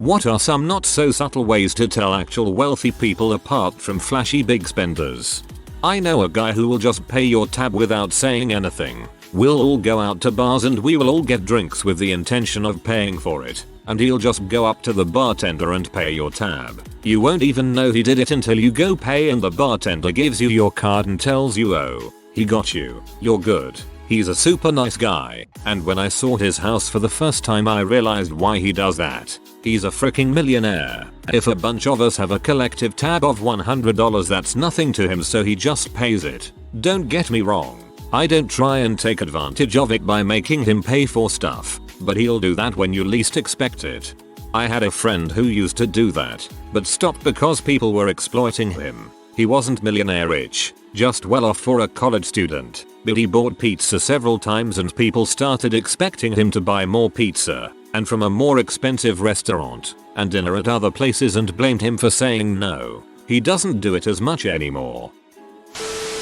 What are some not so subtle ways to tell actual wealthy people apart from flashy big spenders? I know a guy who will just pay your tab without saying anything. We'll all go out to bars and we will all get drinks with the intention of paying for it. And he'll just go up to the bartender and pay your tab. You won't even know he did it until you go pay and the bartender gives you your card and tells you, oh, he got you, you're good. He's a super nice guy, and when I saw his house for the first time I realized why he does that. He's a freaking millionaire. If a bunch of us have a collective tab of $100 that's nothing to him, so he just pays it. Don't get me wrong. I don't try and take advantage of it by making him pay for stuff, but he'll do that when you least expect it. I had a friend who used to do that, but stopped because people were exploiting him. He wasn't millionaire rich, just well off for a college student, but he bought pizza several times and people started expecting him to buy more pizza, and from a more expensive restaurant, and dinner at other places, and blamed him for saying no. He doesn't do it as much anymore.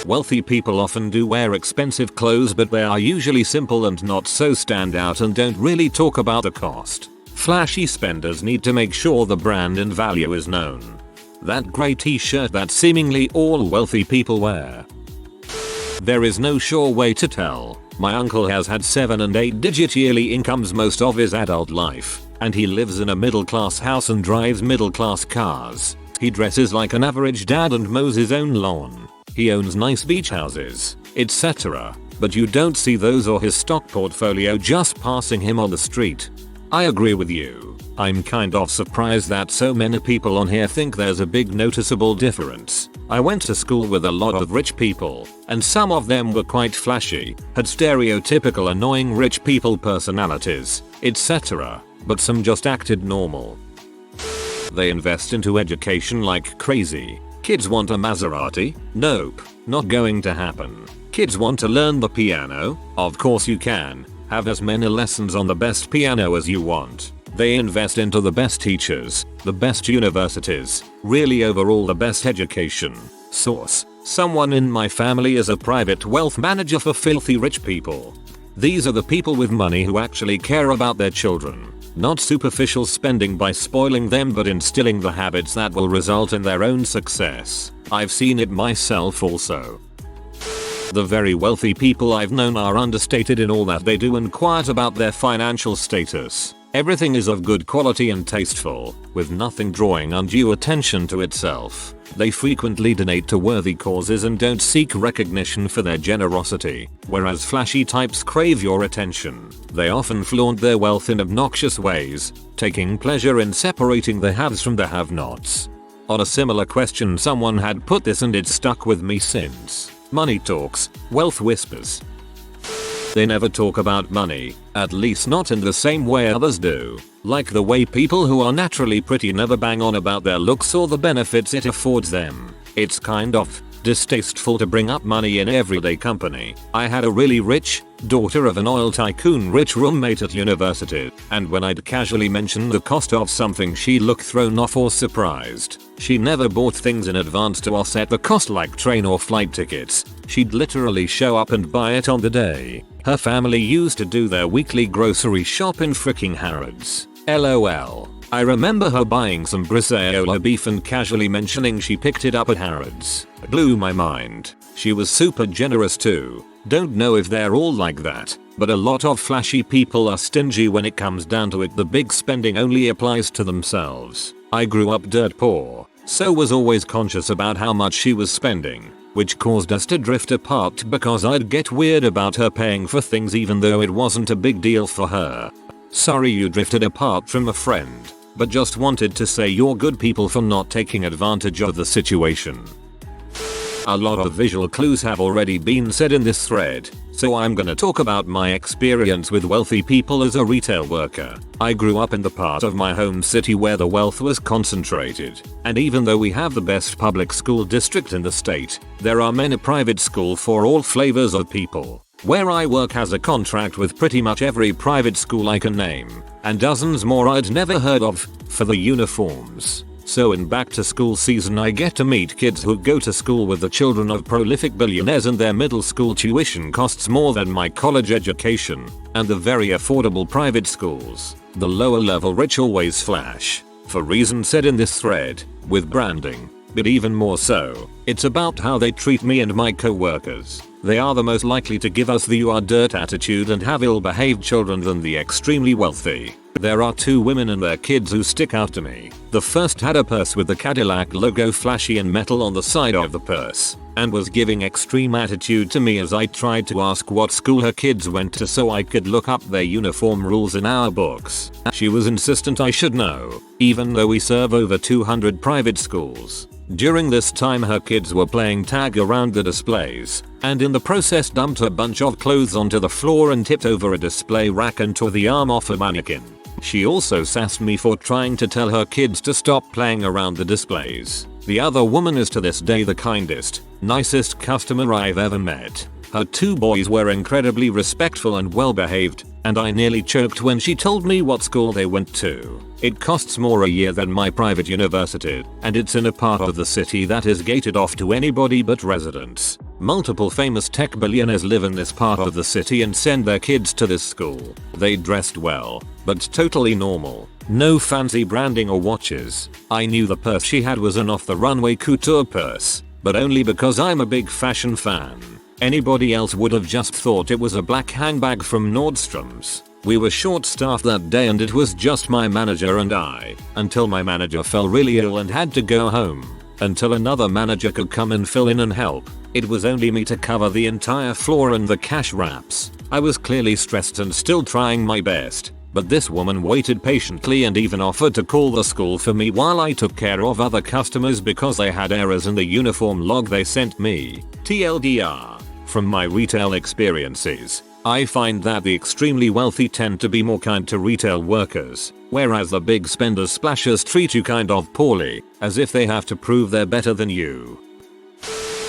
Wealthy people often do wear expensive clothes, but they are usually simple and not so stand out and don't really talk about the cost. Flashy spenders need to make sure the brand and value is known. That grey t-shirt that seemingly all wealthy people wear. There is no sure way to tell. My uncle has had 7 and 8 digit yearly incomes most of his adult life, and he lives in a middle class house and drives middle class cars. He dresses like an average dad and mows his own lawn. He owns nice beach houses, etc. But you don't see those or his stock portfolio just passing him on the street. I agree with you. I'm kind of surprised that so many people on here think there's a big noticeable difference. I went to school with a lot of rich people, and some of them were quite flashy, had stereotypical annoying rich people personalities, etc. But some just acted normal. They invest into education like crazy. Kids want a Maserati? Nope, not going to happen. Kids want to learn the piano? Of course you can. Have as many lessons on the best piano as you want. They invest into the best teachers, the best universities, really overall the best education. Source: someone in my family is a private wealth manager for filthy rich people. These are the people with money who actually care about their children. Not superficial spending by spoiling them, but instilling the habits that will result in their own success. I've seen it myself also. The very wealthy people I've known are understated in all that they do and quiet about their financial status. Everything is of good quality and tasteful, with nothing drawing undue attention to itself. They frequently donate to worthy causes and don't seek recognition for their generosity, whereas flashy types crave your attention. They often flaunt their wealth in obnoxious ways, taking pleasure in separating the haves from the have-nots. On a similar question someone had put this and it's stuck with me since. Money talks, wealth whispers. They never talk about money, at least not in the same way others do. Like the way people who are naturally pretty never bang on about their looks or the benefits it affords them. It's kind of distasteful to bring up money in everyday company. I had a really rich, daughter of an oil tycoon rich roommate at university, and when I'd casually mention the cost of something she looked thrown off or surprised. She never bought things in advance to offset the cost like train or flight tickets. She'd literally show up and buy it on the day. Her family used to do their weekly grocery shop in fricking Harrods. LOL. I remember her buying some Briseola beef and casually mentioning she picked it up at Harrods. Blew my mind. She was super generous too. Don't know if they're all like that, but a lot of flashy people are stingy when it comes down to it. The big spending only applies to themselves. I grew up dirt poor, so was always conscious about how much she was spending, which caused us to drift apart because I'd get weird about her paying for things even though it wasn't a big deal for her. Sorry you drifted apart from a friend, but just wanted to say you're good people for not taking advantage of the situation. A lot of visual clues have already been said in this thread, so I'm gonna talk about my experience with wealthy people as a retail worker. I grew up in the part of my home city where the wealth was concentrated, and even though we have the best public school district in the state, there are many private schools for all flavors of people. Where I work has a contract with pretty much every private school I can name, and dozens more I'd never heard of, for the uniforms. So in back to school season I get to meet kids who go to school with the children of prolific billionaires and their middle school tuition costs more than my college education, and the very affordable private schools. The lower level rich always flash, for reasons said in this thread, with branding. But even more so, it's about how they treat me and my co-workers. They are the most likely to give us the "you are dirt" attitude and have ill-behaved children than the extremely wealthy. There are two women and their kids who stick out to me. The first had a purse with the Cadillac logo flashy and metal on the side of the purse, and was giving extreme attitude to me as I tried to ask what school her kids went to so I could look up their uniform rules in our books. She was insistent I should know, even though we serve over 200 private schools. During this time her kids were playing tag around the displays, and in the process dumped a bunch of clothes onto the floor and tipped over a display rack and tore the arm off a mannequin. She also sassed me for trying to tell her kids to stop playing around the displays. The other woman is to this day the kindest, nicest customer I've ever met. Her two boys were incredibly respectful and well behaved, and I nearly choked when she told me what school they went to. It costs more a year than my private university, and it's in a part of the city that is gated off to anybody but residents. Multiple famous tech billionaires live in this part of the city and send their kids to this school. They dressed well, but totally normal. No fancy branding or watches. I knew the purse she had was an off-the-runway couture purse, but only because I'm a big fashion fan. Anybody else would have just thought it was a black handbag from Nordstrom's. We were short-staffed that day and it was just my manager and I, until my manager fell really ill and had to go home. Until another manager could come and fill in and help. It was only me to cover the entire floor and the cash wraps. I was clearly stressed and still trying my best, but this woman waited patiently and even offered to call the school for me while I took care of other customers because they had errors in the uniform log they sent me. TLDR. From my retail experiences, I find that the extremely wealthy tend to be more kind to retail workers, whereas the big spenders splashers treat you kind of poorly, as if they have to prove they're better than you.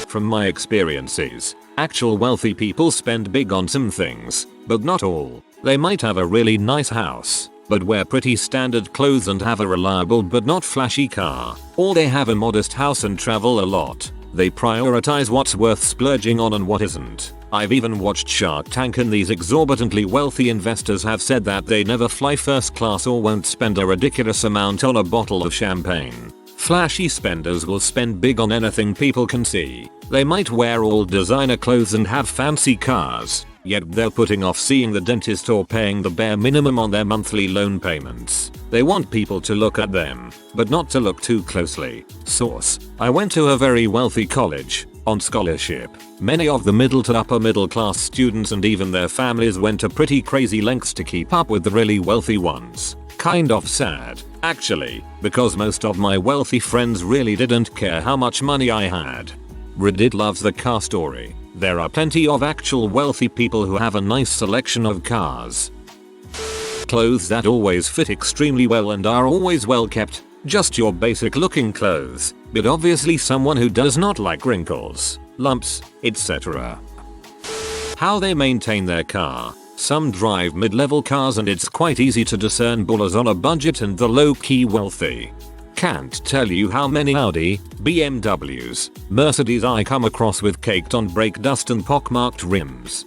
From my experiences, actual wealthy people spend big on some things, but not all. They might have a really nice house, but wear pretty standard clothes and have a reliable but not flashy car. Or they have a modest house and travel a lot. They prioritize what's worth splurging on and what isn't. I've even watched Shark Tank and these exorbitantly wealthy investors have said that they never fly first class or won't spend a ridiculous amount on a bottle of champagne. Flashy spenders will spend big on anything people can see. They might wear all designer clothes and have fancy cars, yet they're putting off seeing the dentist or paying the bare minimum on their monthly loan payments. They want people to look at them, but not to look too closely. Source: I went to a very wealthy college, on scholarship. Many of the middle to upper middle class students and even their families went to pretty crazy lengths to keep up with the really wealthy ones. Kind of sad, actually, because most of my wealthy friends really didn't care how much money I had. Reddit loves the car story. There are plenty of actual wealthy people who have a nice selection of cars. Clothes that always fit extremely well and are always well kept. Just your basic looking clothes, but obviously someone who does not like wrinkles, lumps, etc. How they maintain their car. Some drive mid-level cars and it's quite easy to discern ballers on a budget and the low-key wealthy. Can't tell you how many Audi, BMWs, Mercedes I come across with caked on brake dust and pockmarked rims.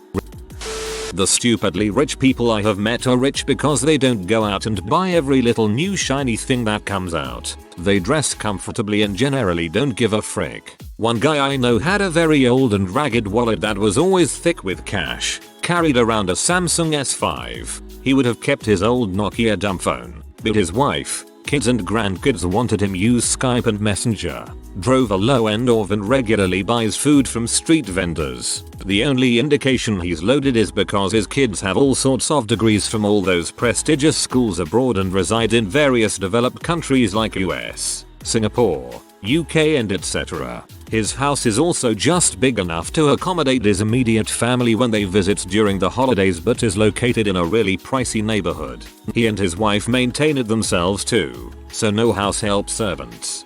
The stupidly rich people I have met are rich because they don't go out and buy every little new shiny thing that comes out. They dress comfortably and generally don't give a frick. One guy I know had a very old and ragged wallet that was always thick with cash. Carried around a Samsung S5. He would have kept his old Nokia dumb phone, but his wife, kids and grandkids wanted him use Skype and Messenger. Drove a low-end of and regularly buys food from street vendors. The only indication he's loaded is because his kids have all sorts of degrees from all those prestigious schools abroad and reside in various developed countries like US, Singapore, UK and etc. His house is also just big enough to accommodate his immediate family when they visit during the holidays but is located in a really pricey neighborhood. He and his wife maintain it themselves too, so no house help servants.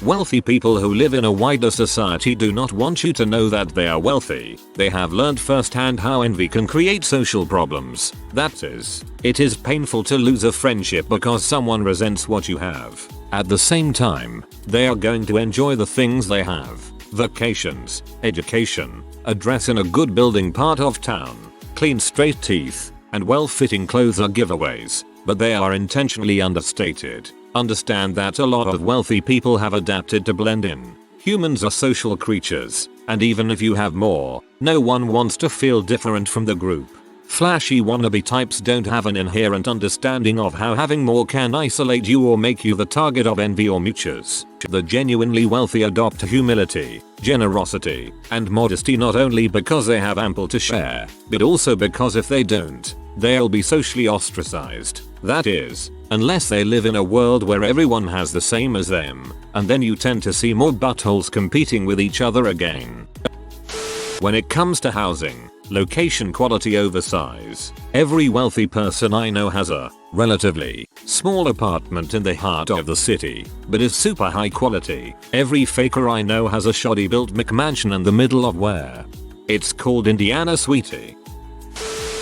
Wealthy people who live in a wider society do not want you to know that they are wealthy. They have learned firsthand how envy can create social problems. That is, it is painful to lose a friendship because someone resents what you have. At the same time, they are going to enjoy the things they have. Vacations, education, a dress in a good building part of town, clean straight teeth, and well-fitting clothes are giveaways, but they are intentionally understated. Understand that a lot of wealthy people have adapted to blend in. Humans are social creatures, and even if you have more, no one wants to feel different from the group. Flashy wannabe types don't have an inherent understanding of how having more can isolate you or make you the target of envy or muches. The genuinely wealthy adopt humility, generosity, and modesty not only because they have ample to share, but also because if they don't, they'll be socially ostracized. That is, unless they live in a world where everyone has the same as them, and then you tend to see more buttholes competing with each other again. When it comes to housing, location quality over size, every wealthy person I know has a relatively small apartment in the heart of the city, but is super high quality. Every faker I know has a shoddy built McMansion in the middle of where. It's called Indiana Sweetie.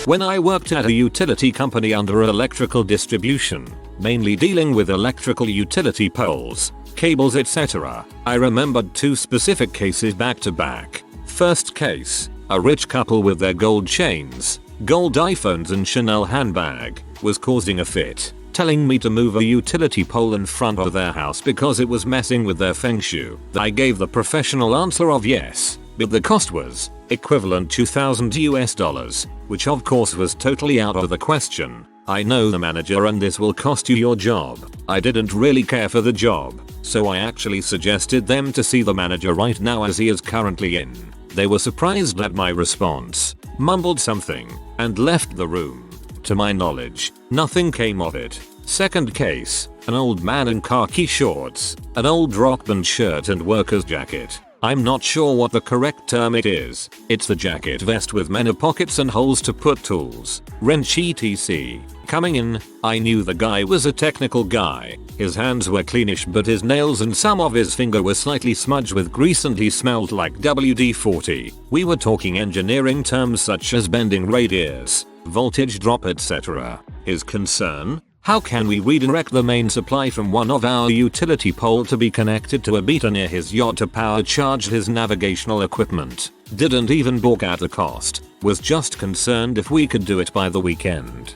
When I worked at a utility company under electrical distribution, mainly dealing with electrical utility poles, cables etc., I remembered two specific cases back to back. First case, a rich couple with their gold chains, gold iPhones and Chanel handbag, was causing a fit, telling me to move a utility pole in front of their house because it was messing with their feng shui. I gave the professional answer of yes, but the cost was equivalent to $2,000 US, which of course was totally out of the question. I know the manager and this will cost you your job. I didn't really care for the job, so I actually suggested them to see the manager right now as he is currently in. They were surprised at my response, mumbled something, and left the room. To my knowledge, nothing came of it. Second case, an old man in khaki shorts, an old rock band shirt and worker's jacket. I'm not sure what the correct term it is. It's the jacket vest with many pockets and holes to put tools, wrench etc. Coming in, I knew the guy was a technical guy. His hands were cleanish but his nails and some of his finger were slightly smudged with grease and he smelled like WD-40. We were talking engineering terms such as bending radius, voltage drop etc. His concern? How can we redirect the main supply from one of our utility pole to be connected to a beta near his yacht to power charge his navigational equipment? Didn't even balk at the cost, was just concerned if we could do it by the weekend.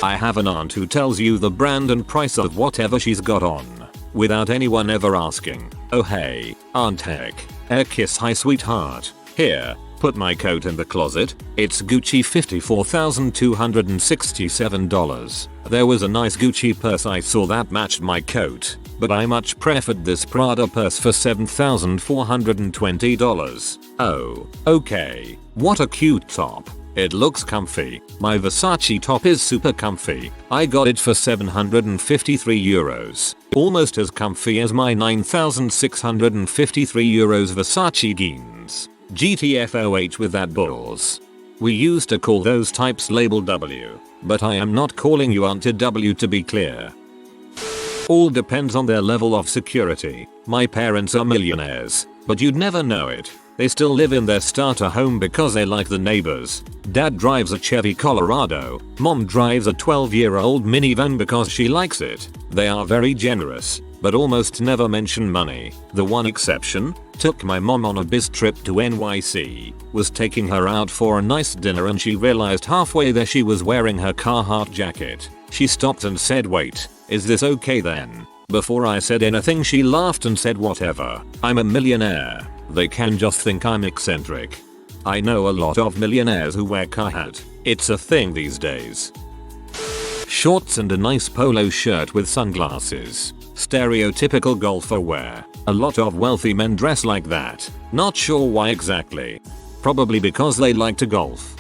I have an aunt who tells you the brand and price of whatever she's got on, without anyone ever asking. Oh hey, Aunt Heck. Air kiss hi sweetheart. Here, put my coat in the closet. It's Gucci $54,267. There was a nice Gucci purse I saw that matched my coat, but I much preferred this Prada purse for $7,420. Oh, okay. What a cute top. It looks comfy. My Versace top is super comfy. I got it for €753. Almost as comfy as my €9,653 Versace jeans. GTFOH with that balls. We used to call those types label W, but I am not calling you Auntie W to be clear. All depends on their level of security. My parents are millionaires, but you'd never know it. They still live in their starter home because they like the neighbors. Dad drives a Chevy Colorado. Mom drives a 12-year-old minivan because she likes it. They are very generous, but almost never mention money. The one exception, took my mom on a biz trip to NYC, was taking her out for a nice dinner and she realized halfway there she was wearing her Carhartt jacket. She stopped and said, "Wait, is this okay then?" Before I said anything she laughed and said, "Whatever, I'm a millionaire. They can just think I'm eccentric." I know a lot of millionaires who wear Carhartt. It's a thing these days. Shorts and a nice polo shirt with sunglasses. Stereotypical golfer wear. A lot of wealthy men dress like that. Not sure why exactly. Probably because they like to golf.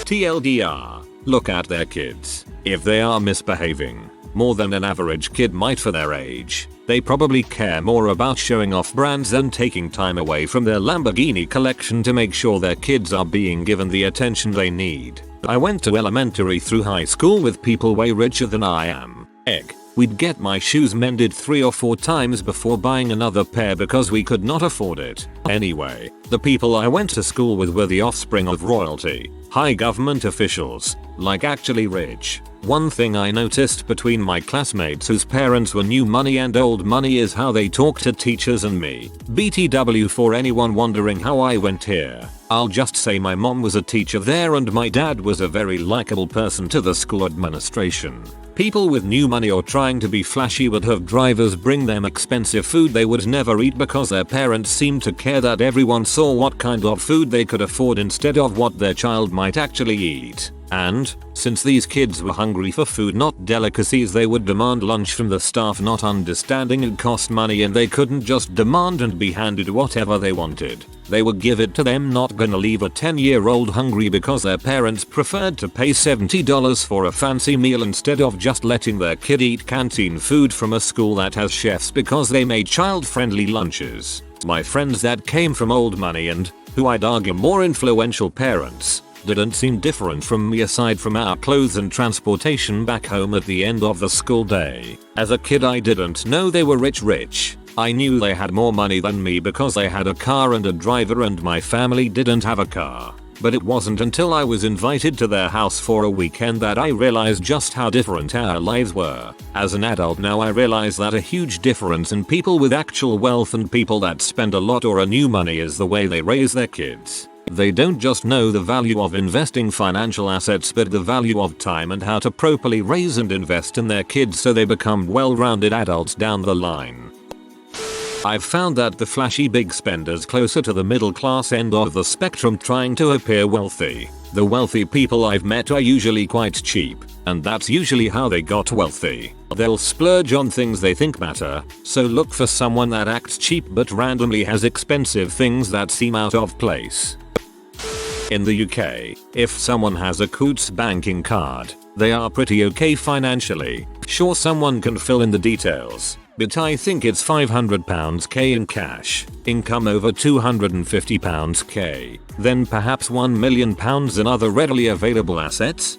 TLDR. Look at their kids. If they are misbehaving more than an average kid might for their age, they probably care more about showing off brands than taking time away from their Lamborghini collection to make sure their kids are being given the attention they need. I went to elementary through high school with people way richer than I am. We'd get my shoes mended 3 or 4 times before buying another pair because we could not afford it. Anyway, the people I went to school with were the offspring of royalty, high government officials, like actually rich. One thing I noticed between my classmates whose parents were new money and old money is how they talk to teachers and me. BTW for anyone wondering how I went here. I'll just say my mom was a teacher there and my dad was a very likable person to the school administration. People with new money or trying to be flashy would have drivers bring them expensive food they would never eat because their parents seemed to care that everyone saw what kind of food they could afford instead of what their child might actually eat. And, since these kids were hungry for food not delicacies, they would demand lunch from the staff, not understanding it cost money and they couldn't just demand and be handed whatever they wanted. They would give it to them, not gonna leave a 10-year-old hungry because their parents preferred to pay $70 for a fancy meal instead of just letting their kid eat canteen food from a school that has chefs because they made child-friendly lunches. My friends that came from old money and, who I'd argue more influential parents, didn't seem different from me aside from our clothes and transportation back home at the end of the school day. As a kid I didn't know they were rich. I knew they had more money than me because they had a car and a driver and my family didn't have a car. But it wasn't until I was invited to their house for a weekend that I realized just how different our lives were. As an adult now I realize that a huge difference in people with actual wealth and people that spend a lot or a new money is the way they raise their kids. They don't just know the value of investing financial assets but the value of time and how to properly raise and invest in their kids so they become well-rounded adults down the line. I've found that the flashy big spenders closer to the middle class end of the spectrum trying to appear wealthy. The wealthy people I've met are usually quite cheap, and that's usually how they got wealthy. They'll splurge on things they think matter, so look for someone that acts cheap but randomly has expensive things that seem out of place. In the UK, if someone has a Coutts banking card, they are pretty okay financially. Sure, someone can fill in the details, but I think it's £500k in cash, income over £250k, then perhaps £1 million in other readily available assets.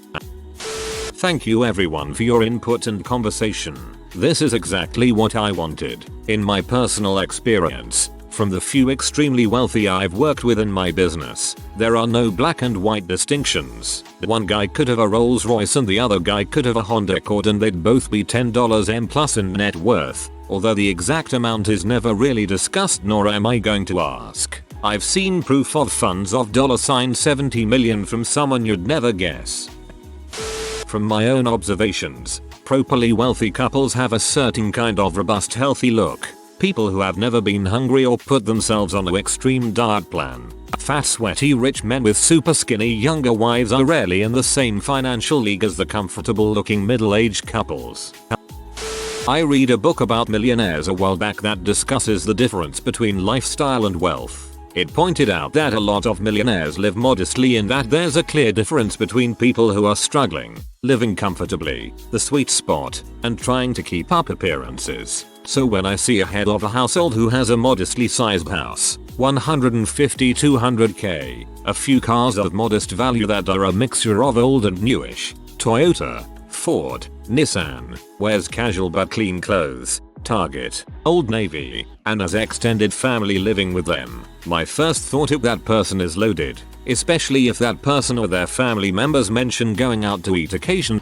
Thank you everyone for your input and conversation. This is exactly what I wanted. In my personal experience, from the few extremely wealthy I've worked with in my business, there are no black and white distinctions. One guy could have a Rolls Royce and the other guy could have a Honda Accord and they'd both be $10 M plus in net worth, although the exact amount is never really discussed nor am I going to ask. I've seen proof of funds of $70 million from someone you'd never guess. From my own observations, properly wealthy couples have a certain kind of robust healthy look. People who have never been hungry or put themselves on an extreme diet plan. Fat sweaty rich men with super skinny younger wives are rarely in the same financial league as the comfortable looking middle-aged couples. I read a book about millionaires a while back that discusses the difference between lifestyle and wealth. It pointed out that a lot of millionaires live modestly and that there's a clear difference between people who are struggling, living comfortably, the sweet spot, and trying to keep up appearances. So when I see a head of a household who has a modestly sized house, 150-200k, a few cars of modest value that are a mixture of old and newish, Toyota, Ford, Nissan, wears casual but clean clothes, Target, Old Navy, and has extended family living with them, my first thought is that person is loaded, especially if that person or their family members mention going out to eat occasion.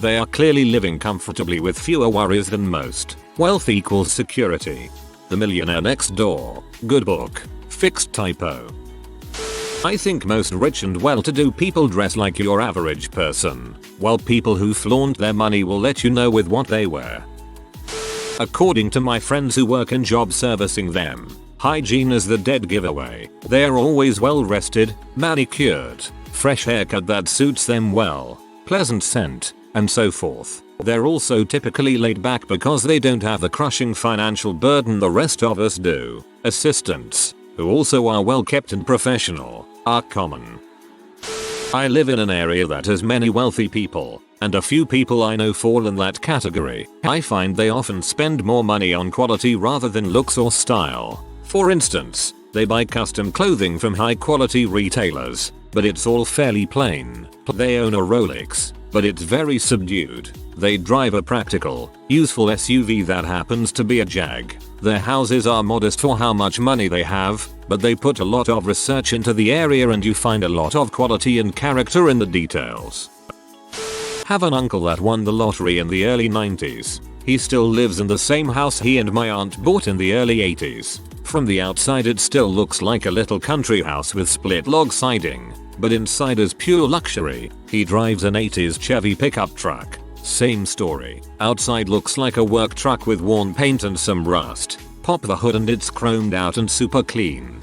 They are clearly living comfortably with fewer worries than most. Wealth equals security. The Millionaire Next Door. Good book. Fixed typo. I think most rich and well-to-do people dress like your average person, while people who flaunt their money will let you know with what they wear. According to my friends who work in job servicing them, hygiene is the dead giveaway. They're always well rested, manicured, fresh haircut that suits them well, pleasant scent, and so forth. They're also typically laid back because they don't have the crushing financial burden the rest of us do. Assistants, who also are well kept and professional, are common. I live in an area that has many wealthy people, and a few people I know fall in that category. I find they often spend more money on quality rather than looks or style. For instance, they buy custom clothing from high quality retailers, but it's all fairly plain. They own a Rolex, but it's very subdued. They drive a practical, useful SUV that happens to be a Jag. Their houses are modest for how much money they have, but they put a lot of research into the area and you find a lot of quality and character in the details. Have an uncle that won the lottery in the early 90s. He still lives in the same house he and my aunt bought in the early 80s. From the outside it still looks like a little country house with split log siding, but inside is pure luxury. He drives an 80s Chevy pickup truck. Same story. Outside looks like a work truck with worn paint and some rust. Pop the hood and it's chromed out and super clean.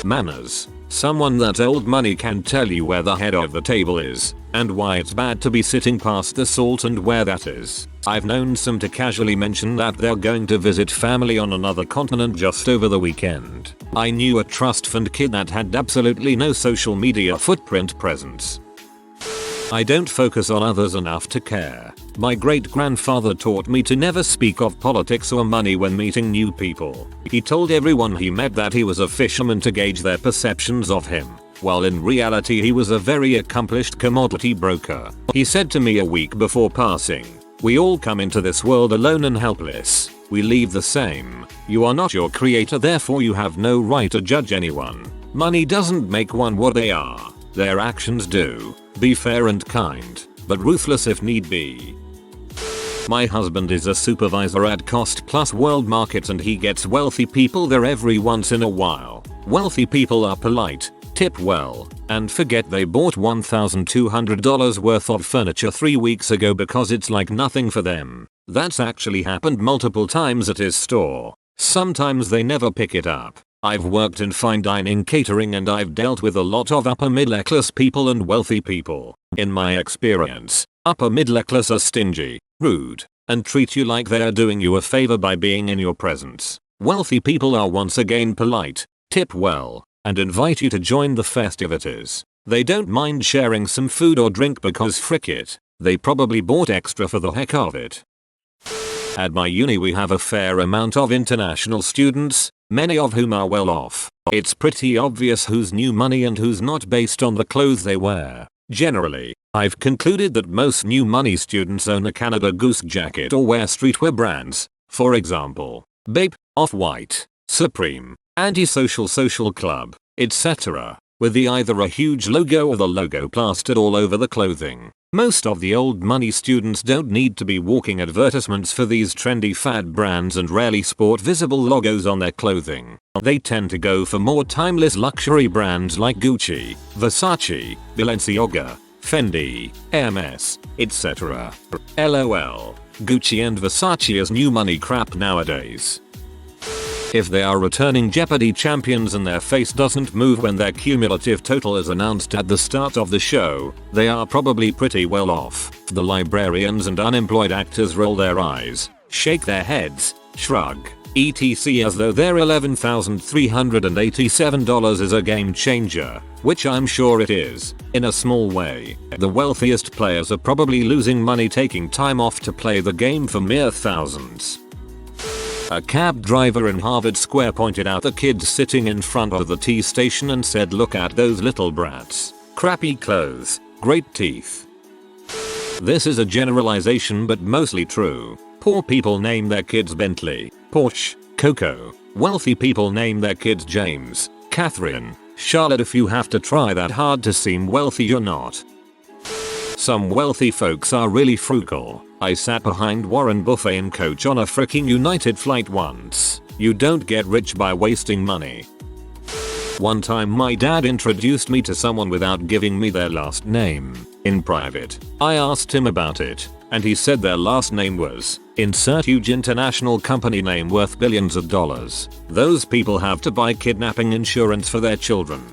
Manners. Someone that old money can tell you where the head of the table is, and why it's bad to be sitting past the salt and where that is. I've known some to casually mention that they're going to visit family on another continent just over the weekend. I knew a trust fund kid that had absolutely no social media footprint presence. I don't focus on others enough to care. My great grandfather taught me to never speak of politics or money when meeting new people. He told everyone he met that he was a fisherman to gauge their perceptions of him, while in reality he was a very accomplished commodity broker. He said to me a week before passing, "We all come into this world alone and helpless. We leave the same. You are not your creator, therefore you have no right to judge anyone. Money doesn't make one what they are. Their actions do. Be fair and kind, but ruthless if need be." My husband is a supervisor at Cost Plus World Market and he gets wealthy people there every once in a while. Wealthy people are polite, tip well, and forget they bought $1,200 worth of furniture 3 weeks ago because it's like nothing for them. That's actually happened multiple times at his store. Sometimes they never pick it up. I've worked in fine dining catering and I've dealt with a lot of upper middle class people and wealthy people. In my experience, upper middle class are stingy, rude, and treat you like they are doing you a favor by being in your presence. Wealthy people are once again polite, tip well, and invite you to join the festivities. They don't mind sharing some food or drink because frick it, they probably bought extra for the heck of it. At my uni we have a fair amount of international students, many of whom are well off. It's pretty obvious who's new money and who's not based on the clothes they wear. Generally, I've concluded that most new money students own a Canada Goose jacket or wear streetwear brands, for example, Bape, Off-White, Supreme, Antisocial Social Club, etc., with either a huge logo or the logo plastered all over the clothing. Most of the old money students don't need to be walking advertisements for these trendy fad brands and rarely sport visible logos on their clothing. They tend to go for more timeless luxury brands like Gucci, Versace, Balenciaga, Fendi, Hermes, etc. LOL. Gucci and Versace is new money crap nowadays. If they are returning Jeopardy champions and their face doesn't move when their cumulative total is announced at the start of the show, they are probably pretty well off. The librarians and unemployed actors roll their eyes, shake their heads, shrug, etc. as though their $11,387 is a game changer, which I'm sure it is, in a small way. The wealthiest players are probably losing money taking time off to play the game for mere thousands. A cab driver in Harvard Square pointed out the kids sitting in front of the T station and said, "Look at those little brats. Crappy clothes, great teeth." This is a generalization but mostly true. Poor people name their kids Bentley, Porsche, Coco. Wealthy people name their kids James, Catherine, Charlotte. If you have to try that hard to seem wealthy, you're not. Some wealthy folks are really frugal. I sat behind Warren Buffett and Coach on a freaking United flight once. You don't get rich by wasting money. One time my dad introduced me to someone without giving me their last name. In private, I asked him about it, and he said their last name was, insert huge international company name worth billions of dollars. Those people have to buy kidnapping insurance for their children.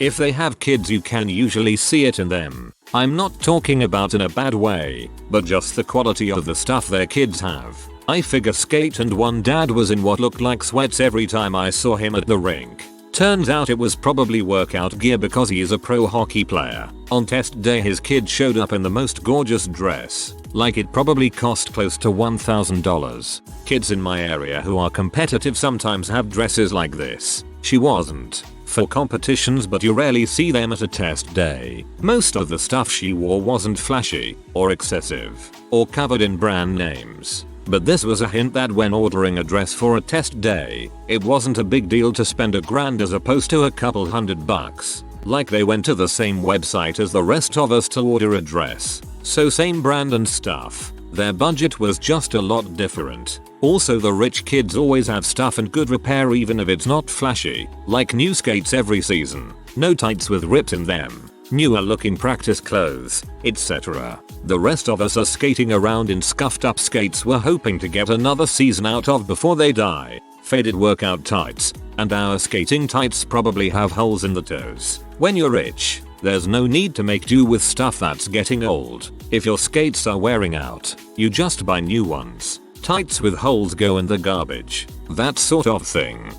If they have kids, you can usually see it in them. I'm not talking about in a bad way, but just the quality of the stuff their kids have. I figure skate and one dad was in what looked like sweats every time I saw him at the rink. Turns out it was probably workout gear because he is a pro hockey player. On test day his kid showed up in the most gorgeous dress, like it probably cost close to $1,000. Kids in my area who are competitive sometimes have dresses like this. She wasn't for competitions, but you rarely see them at a test day. Most of the stuff she wore wasn't flashy, or excessive, or covered in brand names. But this was a hint that when ordering a dress for a test day, it wasn't a big deal to spend $1,000 as opposed to a couple $100. Like they went to the same website as the rest of us to order a dress. So same brand and stuff. Their budget was just a lot different. Also, the rich kids always have stuff in good repair even if it's not flashy, like new skates every season, no tights with rips in them, newer looking practice clothes, etc. The rest of us are skating around in scuffed up skates we're hoping to get another season out of before they die, faded workout tights, and our skating tights probably have holes in the toes. When you're rich, there's no need to make do with stuff that's getting old. If your skates are wearing out, you just buy new ones. Tights with holes go in the garbage. That sort of thing.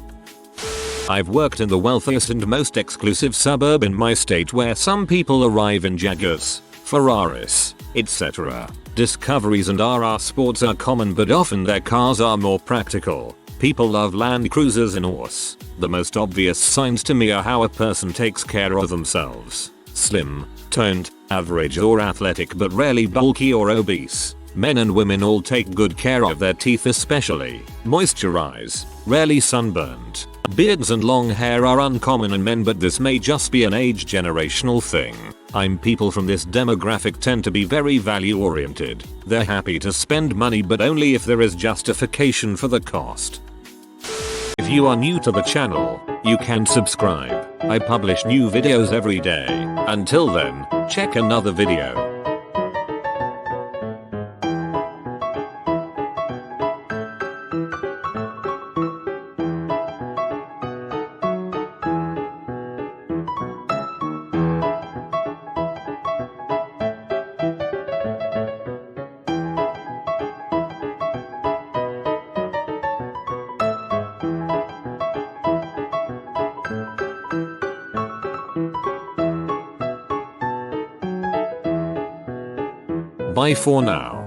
I've worked in the wealthiest and most exclusive suburb in my state where some people arrive in Jaguars, Ferraris, etc. Discoveries and RR sports are common, but often their cars are more practical. People love Land Cruisers and Horse. The most obvious signs to me are how a person takes care of themselves. Slim, toned, average or athletic but rarely bulky or obese. Men and women all take good care of their teeth, especially moisturize, rarely sunburned. Beards and long hair are uncommon in men, but this may just be an age generational thing. People from this demographic tend to be very value oriented. They're happy to spend money, but only if there is justification for the cost. If you are new to the channel, you can subscribe. I publish new videos every day. Until then, check another video. Bye for now.